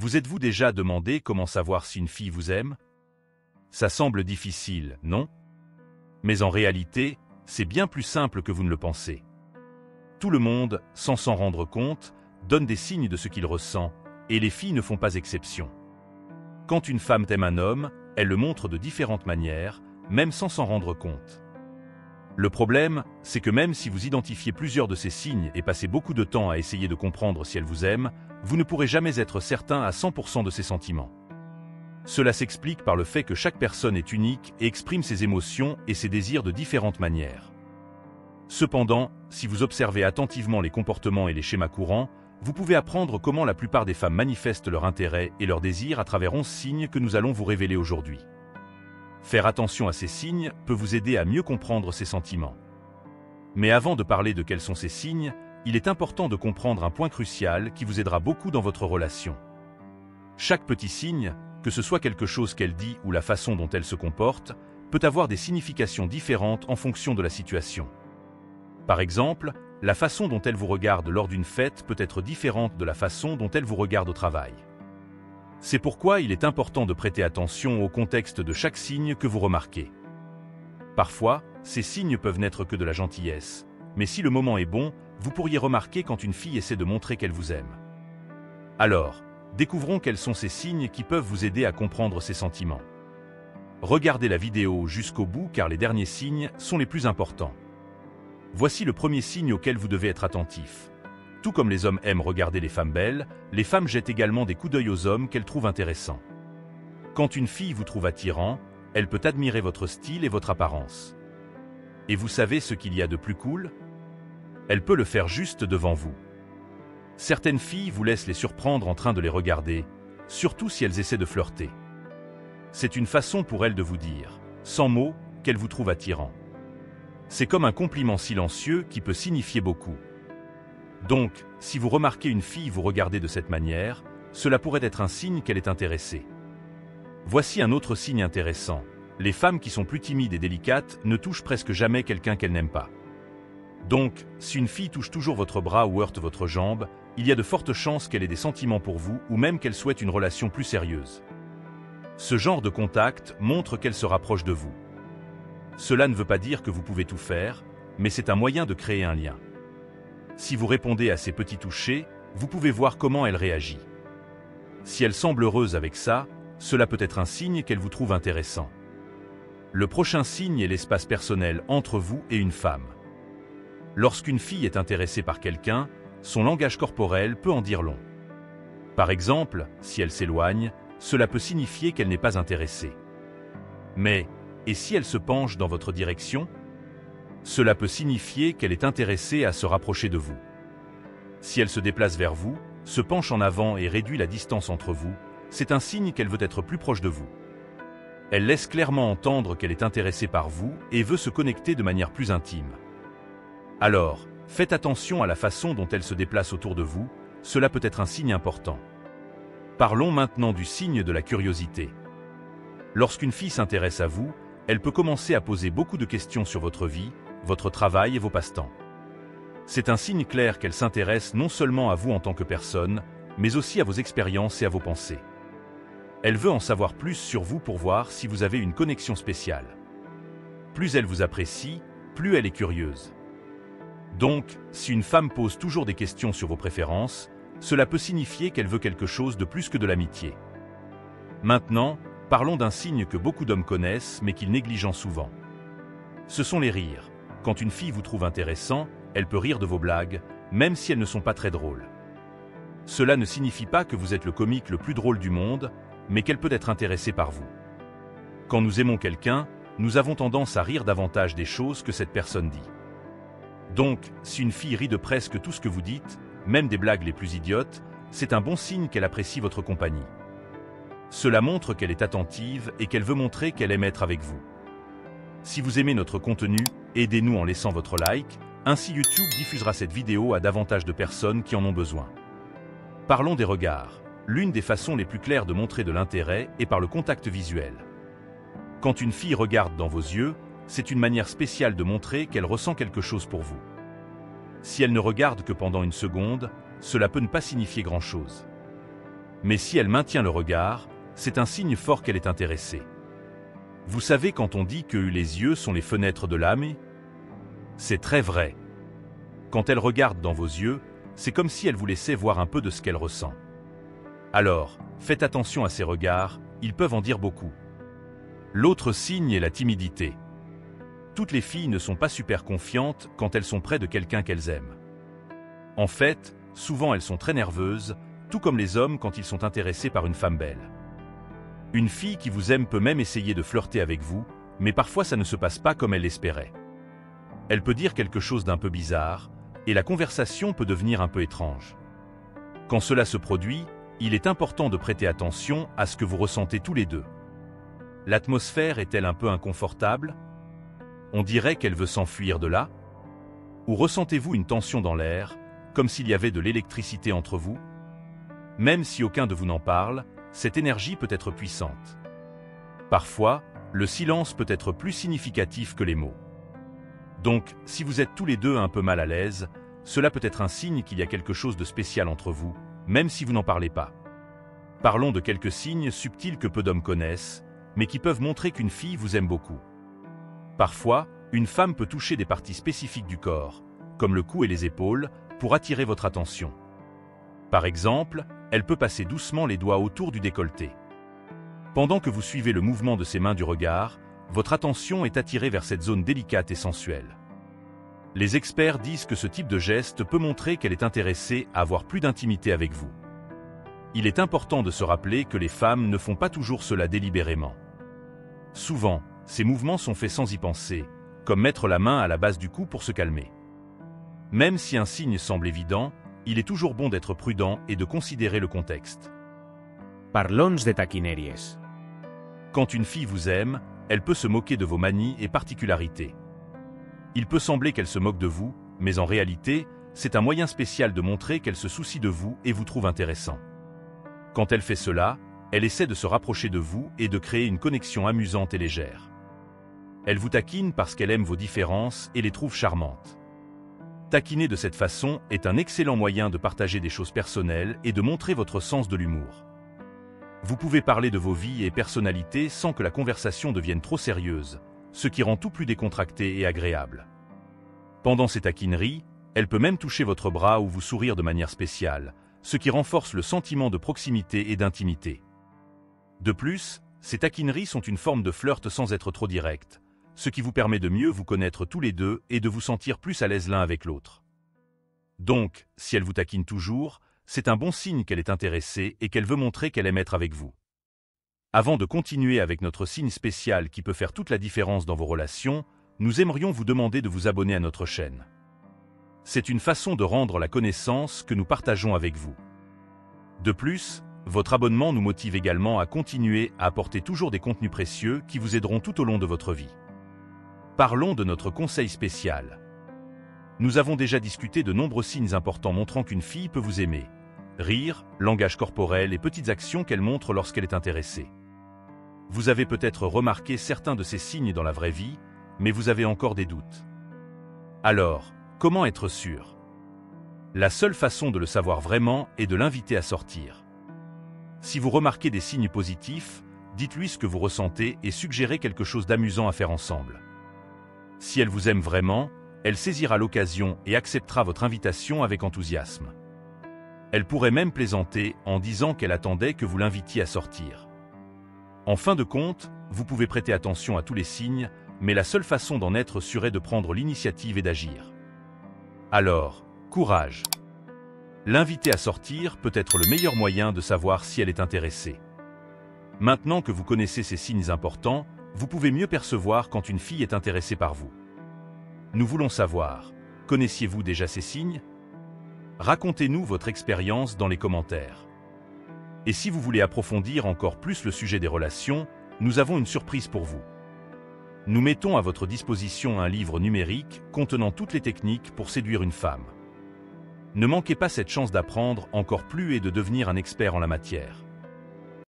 Vous êtes-vous déjà demandé comment savoir si une fille vous aime? Ça semble difficile, non? Mais en réalité, c'est bien plus simple que vous ne le pensez. Tout le monde, sans s'en rendre compte, donne des signes de ce qu'il ressent, et les filles ne font pas exception. Quand une femme aime un homme, elle le montre de différentes manières, même sans s'en rendre compte. Le problème, c'est que même si vous identifiez plusieurs de ces signes et passez beaucoup de temps à essayer de comprendre si elle vous aime, vous ne pourrez jamais être certain à 100% de ses sentiments. Cela s'explique par le fait que chaque personne est unique et exprime ses émotions et ses désirs de différentes manières. Cependant, si vous observez attentivement les comportements et les schémas courants, vous pouvez apprendre comment la plupart des femmes manifestent leur intérêt et leur désir à travers 11 signes que nous allons vous révéler aujourd'hui. Faire attention à ces signes peut vous aider à mieux comprendre ses sentiments. Mais avant de parler de quels sont ces signes, il est important de comprendre un point crucial qui vous aidera beaucoup dans votre relation. Chaque petit signe, que ce soit quelque chose qu'elle dit ou la façon dont elle se comporte, peut avoir des significations différentes en fonction de la situation. Par exemple, la façon dont elle vous regarde lors d'une fête peut être différente de la façon dont elle vous regarde au travail. C'est pourquoi il est important de prêter attention au contexte de chaque signe que vous remarquez. Parfois, ces signes peuvent n'être que de la gentillesse, mais si le moment est bon, vous pourriez remarquer quand une fille essaie de montrer qu'elle vous aime. Alors, découvrons quels sont ces signes qui peuvent vous aider à comprendre ses sentiments. Regardez la vidéo jusqu'au bout car les derniers signes sont les plus importants. Voici le premier signe auquel vous devez être attentif. Tout comme les hommes aiment regarder les femmes belles, les femmes jettent également des coups d'œil aux hommes qu'elles trouvent intéressants. Quand une fille vous trouve attirant, elle peut admirer votre style et votre apparence. Et vous savez ce qu'il y a de plus cool? Elle peut le faire juste devant vous. Certaines filles vous laissent les surprendre en train de les regarder, surtout si elles essaient de flirter. C'est une façon pour elles de vous dire, sans mots, qu'elles vous trouvent attirant. C'est comme un compliment silencieux qui peut signifier beaucoup. Donc, si vous remarquez une fille vous regarder de cette manière, cela pourrait être un signe qu'elle est intéressée. Voici un autre signe intéressant. Les femmes qui sont plus timides et délicates ne touchent presque jamais quelqu'un qu'elles n'aiment pas. Donc, si une fille touche toujours votre bras ou heurte votre jambe, il y a de fortes chances qu'elle ait des sentiments pour vous ou même qu'elle souhaite une relation plus sérieuse. Ce genre de contact montre qu'elle se rapproche de vous. Cela ne veut pas dire que vous pouvez tout faire, mais c'est un moyen de créer un lien. Si vous répondez à ces petits touchés, vous pouvez voir comment elle réagit. Si elle semble heureuse avec ça, cela peut être un signe qu'elle vous trouve intéressant. Le prochain signe est l'espace personnel entre vous et une femme. Lorsqu'une fille est intéressée par quelqu'un, son langage corporel peut en dire long. Par exemple, si elle s'éloigne, cela peut signifier qu'elle n'est pas intéressée. Mais, et si elle se penche dans votre direction? Cela peut signifier qu'elle est intéressée à se rapprocher de vous. Si elle se déplace vers vous, se penche en avant et réduit la distance entre vous, c'est un signe qu'elle veut être plus proche de vous. Elle laisse clairement entendre qu'elle est intéressée par vous et veut se connecter de manière plus intime. Alors, faites attention à la façon dont elle se déplace autour de vous, cela peut être un signe important. Parlons maintenant du signe de la curiosité. Lorsqu'une fille s'intéresse à vous, elle peut commencer à poser beaucoup de questions sur votre vie, votre travail et vos passe-temps. C'est un signe clair qu'elle s'intéresse non seulement à vous en tant que personne, mais aussi à vos expériences et à vos pensées. Elle veut en savoir plus sur vous pour voir si vous avez une connexion spéciale. Plus elle vous apprécie, plus elle est curieuse. Donc, si une femme pose toujours des questions sur vos préférences, cela peut signifier qu'elle veut quelque chose de plus que de l'amitié. Maintenant, parlons d'un signe que beaucoup d'hommes connaissent mais qu'ils négligent souvent. Ce sont les rires. Quand une fille vous trouve intéressant, elle peut rire de vos blagues, même si elles ne sont pas très drôles. Cela ne signifie pas que vous êtes le comique le plus drôle du monde, mais qu'elle peut être intéressée par vous. Quand nous aimons quelqu'un, nous avons tendance à rire davantage des choses que cette personne dit. Donc, si une fille rit de presque tout ce que vous dites, même des blagues les plus idiotes, c'est un bon signe qu'elle apprécie votre compagnie. Cela montre qu'elle est attentive et qu'elle veut montrer qu'elle aime être avec vous. Si vous aimez notre contenu, aidez-nous en laissant votre like, ainsi YouTube diffusera cette vidéo à davantage de personnes qui en ont besoin. Parlons des regards. L'une des façons les plus claires de montrer de l'intérêt est par le contact visuel. Quand une fille regarde dans vos yeux, c'est une manière spéciale de montrer qu'elle ressent quelque chose pour vous. Si elle ne regarde que pendant une seconde, cela peut ne pas signifier grand-chose. Mais si elle maintient le regard, c'est un signe fort qu'elle est intéressée. Vous savez quand on dit que les yeux sont les fenêtres de l'âme? C'est très vrai. Quand elle regarde dans vos yeux, c'est comme si elle vous laissait voir un peu de ce qu'elle ressent. Alors, faites attention à ces regards, ils peuvent en dire beaucoup. L'autre signe est la timidité. Toutes les filles ne sont pas super confiantes quand elles sont près de quelqu'un qu'elles aiment. En fait, souvent elles sont très nerveuses, tout comme les hommes quand ils sont intéressés par une femme belle. Une fille qui vous aime peut même essayer de flirter avec vous, mais parfois ça ne se passe pas comme elle l'espérait. Elle peut dire quelque chose d'un peu bizarre, et la conversation peut devenir un peu étrange. Quand cela se produit, il est important de prêter attention à ce que vous ressentez tous les deux. L'atmosphère est-elle un peu inconfortable? On dirait qu'elle veut s'enfuir de là? Ou ressentez-vous une tension dans l'air, comme s'il y avait de l'électricité entre vous? Même si aucun de vous n'en parle, cette énergie peut être puissante. Parfois, le silence peut être plus significatif que les mots. Donc, si vous êtes tous les deux un peu mal à l'aise, cela peut être un signe qu'il y a quelque chose de spécial entre vous, même si vous n'en parlez pas. Parlons de quelques signes subtils que peu d'hommes connaissent, mais qui peuvent montrer qu'une fille vous aime beaucoup. Parfois, une femme peut toucher des parties spécifiques du corps, comme le cou et les épaules, pour attirer votre attention. Par exemple, elle peut passer doucement les doigts autour du décolleté. Pendant que vous suivez le mouvement de ses mains du regard, votre attention est attirée vers cette zone délicate et sensuelle. Les experts disent que ce type de geste peut montrer qu'elle est intéressée à avoir plus d'intimité avec vous. Il est important de se rappeler que les femmes ne font pas toujours cela délibérément. Souvent, ces mouvements sont faits sans y penser, comme mettre la main à la base du cou pour se calmer. Même si un signe semble évident, il est toujours bon d'être prudent et de considérer le contexte. Parlons de taquineries. Quand une fille vous aime, elle peut se moquer de vos manies et particularités. Il peut sembler qu'elle se moque de vous, mais en réalité, c'est un moyen spécial de montrer qu'elle se soucie de vous et vous trouve intéressant. Quand elle fait cela, elle essaie de se rapprocher de vous et de créer une connexion amusante et légère. Elle vous taquine parce qu'elle aime vos différences et les trouve charmantes. Taquiner de cette façon est un excellent moyen de partager des choses personnelles et de montrer votre sens de l'humour. Vous pouvez parler de vos vies et personnalités sans que la conversation devienne trop sérieuse, ce qui rend tout plus décontracté et agréable. Pendant ces taquineries, elle peut même toucher votre bras ou vous sourire de manière spéciale, ce qui renforce le sentiment de proximité et d'intimité. De plus, ces taquineries sont une forme de flirt sans être trop direct, ce qui vous permet de mieux vous connaître tous les deux et de vous sentir plus à l'aise l'un avec l'autre. Donc, si elle vous taquine toujours, c'est un bon signe qu'elle est intéressée et qu'elle veut montrer qu'elle aime être avec vous. Avant de continuer avec notre signe spécial qui peut faire toute la différence dans vos relations, nous aimerions vous demander de vous abonner à notre chaîne. C'est une façon de rendre la connaissance que nous partageons avec vous. De plus, votre abonnement nous motive également à continuer à apporter toujours des contenus précieux qui vous aideront tout au long de votre vie. Parlons de notre conseil spécial. Nous avons déjà discuté de nombreux signes importants montrant qu'une fille peut vous aimer. Rire, langage corporel et petites actions qu'elle montre lorsqu'elle est intéressée. Vous avez peut-être remarqué certains de ces signes dans la vraie vie, mais vous avez encore des doutes. Alors, comment être sûr? La seule façon de le savoir vraiment est de l'inviter à sortir. Si vous remarquez des signes positifs, dites-lui ce que vous ressentez et suggérez quelque chose d'amusant à faire ensemble. Si elle vous aime vraiment, elle saisira l'occasion et acceptera votre invitation avec enthousiasme. Elle pourrait même plaisanter en disant qu'elle attendait que vous l'invitiez à sortir. En fin de compte, vous pouvez prêter attention à tous les signes, mais la seule façon d'en être sûr est de prendre l'initiative et d'agir. Alors, courage! L'inviter à sortir peut être le meilleur moyen de savoir si elle est intéressée. Maintenant que vous connaissez ces signes importants, vous pouvez mieux percevoir quand une fille est intéressée par vous. Nous voulons savoir, connaissiez-vous déjà ces signes? Racontez-nous votre expérience dans les commentaires. Et si vous voulez approfondir encore plus le sujet des relations, nous avons une surprise pour vous. Nous mettons à votre disposition un livre numérique contenant toutes les techniques pour séduire une femme. Ne manquez pas cette chance d'apprendre encore plus et de devenir un expert en la matière.